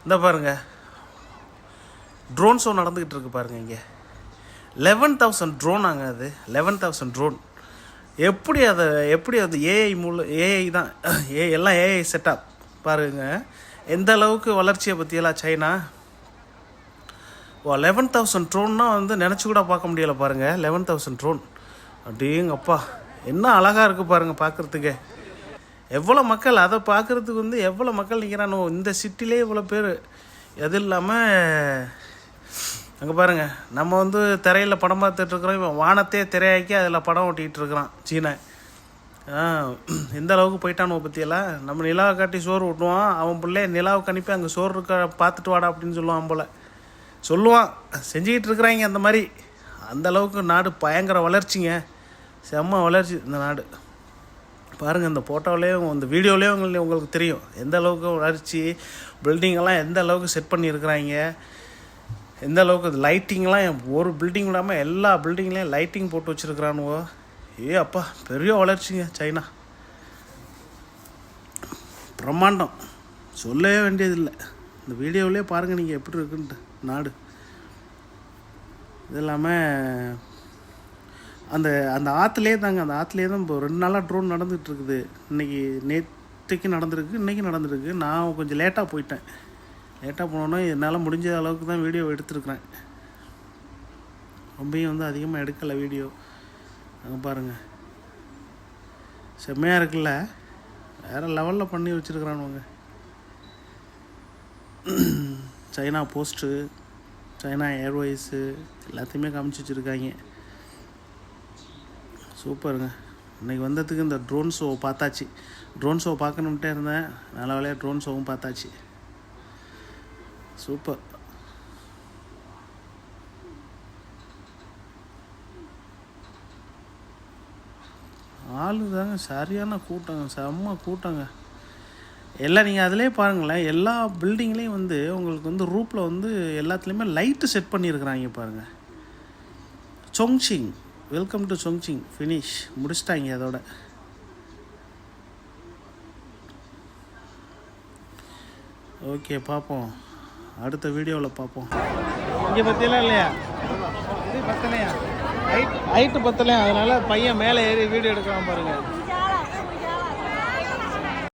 இந்த பாருங்கள், drone show நடந்துக்கிட்டு இருக்கு பாருங்கள். இங்கே 11,000 ட்ரோனாங்க. அது 11,000 ட்ரோன். எப்படி அது ஏஐ தான், எல்லாம் ஏஐ செட்டப் பாருங்கள். எந்த அளவுக்கு வளர்ச்சியை பற்றியெல்லாம் சைனா 11,000 ட்ரோன்னா வந்து நினச்சி கூட பார்க்க முடியலை பாருங்கள். 11,000 ட்ரோன் அப்படிங்கப்பா, என்ன அழகாக இருக்குது பாருங்கள் பார்க்குறதுக்கு. எவ்வளோ மக்கள், அதை பார்க்குறதுக்கு வந்து எவ்வளோ மக்கள் நிற்கிறானோ இந்த சிட்டிலே இவ்வளோ பேர். எது இல்லாமல் அங்கே பாருங்கள், நம்ம வந்து திரையில் படம் பார்த்துட்ருக்குறோம், இவன் வானத்தையே திரையாக்கி அதில் படம் ஓட்டிகிட்டு இருக்கிறான் சீனை. எந்த அளவுக்கு போயிட்டானோ பற்றியெல்லாம். நம்ம நிலாவை காட்டி சோறு ஊட்டுவான், அவன் பிள்ளைய நிலாவுக்கு அனுப்பி அங்கே சோறு இருக்க பார்த்துட்டு வாடா அப்படின்னு சொல்லுவான் போல். சொல்லுவான், செஞ்சுக்கிட்டு இருக்கிறாங்க அந்த மாதிரி. அந்த அளவுக்கு நாடு பயங்கர வளர்ச்சிங்க, செம்ம வளர்ச்சி இந்த நாடு. பாருங்கள், இந்த ஃபோட்டோவிலேயும் இந்த வீடியோலேயும் உங்களுக்கு தெரியும் எந்த அளவுக்கு வளர்ச்சி. பில்டிங்கெல்லாம் எந்த அளவுக்கு செட் பண்ணியிருக்கிறாங்க, எந்த அளவுக்கு லைட்டிங்லாம் ஒரு பில்டிங் இல்லாமல் எல்லா பில்டிங்லேயும் லைட்டிங் போட்டு வச்சுருக்குறானுவோ. அப்பா, பெரிய வளர்ச்சிங்க சைனா, பிரம்மாண்டம், சொல்லவே வேண்டியதில்லை. இந்த வீடியோவிலே பாருங்கள் நீங்கள் எப்படி இருக்குன்ட்டு நாடு. இது இல்லாமல் அந்த அந்த ஆற்றுலேயே தாங்க, அந்த ஆற்றுலேயே தான் இப்போ 2 நாளாக ட்ரோன் நடந்துகிட்ருக்குது. நேற்றுக்கு நடந்திருக்கு, இன்றைக்கி நடந்திருக்கு. நான் கொஞ்சம் லேட்டாக போயிட்டேன். லேட்டாக போனோன்னா என்னால் முடிஞ்ச அளவுக்கு தான் வீடியோ எடுத்துருக்குறேன். ரொம்பவும் வந்து அதிகமாக எடுக்கலை வீடியோ. அங்கே பாருங்கள், செம்மையாக இருக்குல்ல, வேறு லெவலில் பண்ணி வச்சுருக்குறானுங்க. சைனா போஸ்ட்டு, சைனா ஏர்வேஸு எல்லாத்தையுமே காமிச்சு வச்சுருக்காங்க. சூப்பருங்க. இன்றைக்கி வந்ததுக்கு இந்த ட்ரோன் ஷோ பார்த்தாச்சு. ட்ரோன் ஷோ பார்க்கணுன்ட்டே இருந்தேன், நல்ல வேலையாக ட்ரோன் ஷோவும் பார்த்தாச்சு. சூப்பர். ஆளு தாங்க சரியான கூட்டங்க, செம்ம கூட்டங்க. எல்லாம் நீங்கள் அதிலே பாருங்களேன், எல்லா பில்டிங்லேயும் வந்து உங்களுக்கு வந்து ரூப்பில் வந்து எல்லாத்துலேயுமே லைட்டு செட் பண்ணியிருக்கிறாங்க பாருங்கள். சொங்சிங், வெல்கம் டு சொங்சிங், ஃபினிஷ் முடிச்சிட்டாங்க அதோட. ஓகே, பார்ப்போம் அடுத்த வீடியோவில் பார்ப்போம். இங்கே பற்றியெல்லாம் இல்லையா, இது பத்தலையா, ஹைட்டு பத்தலையா, அதனால் பையன் மேலே ஏறி வீடியோ எடுக்கலாம் பாருங்கள்.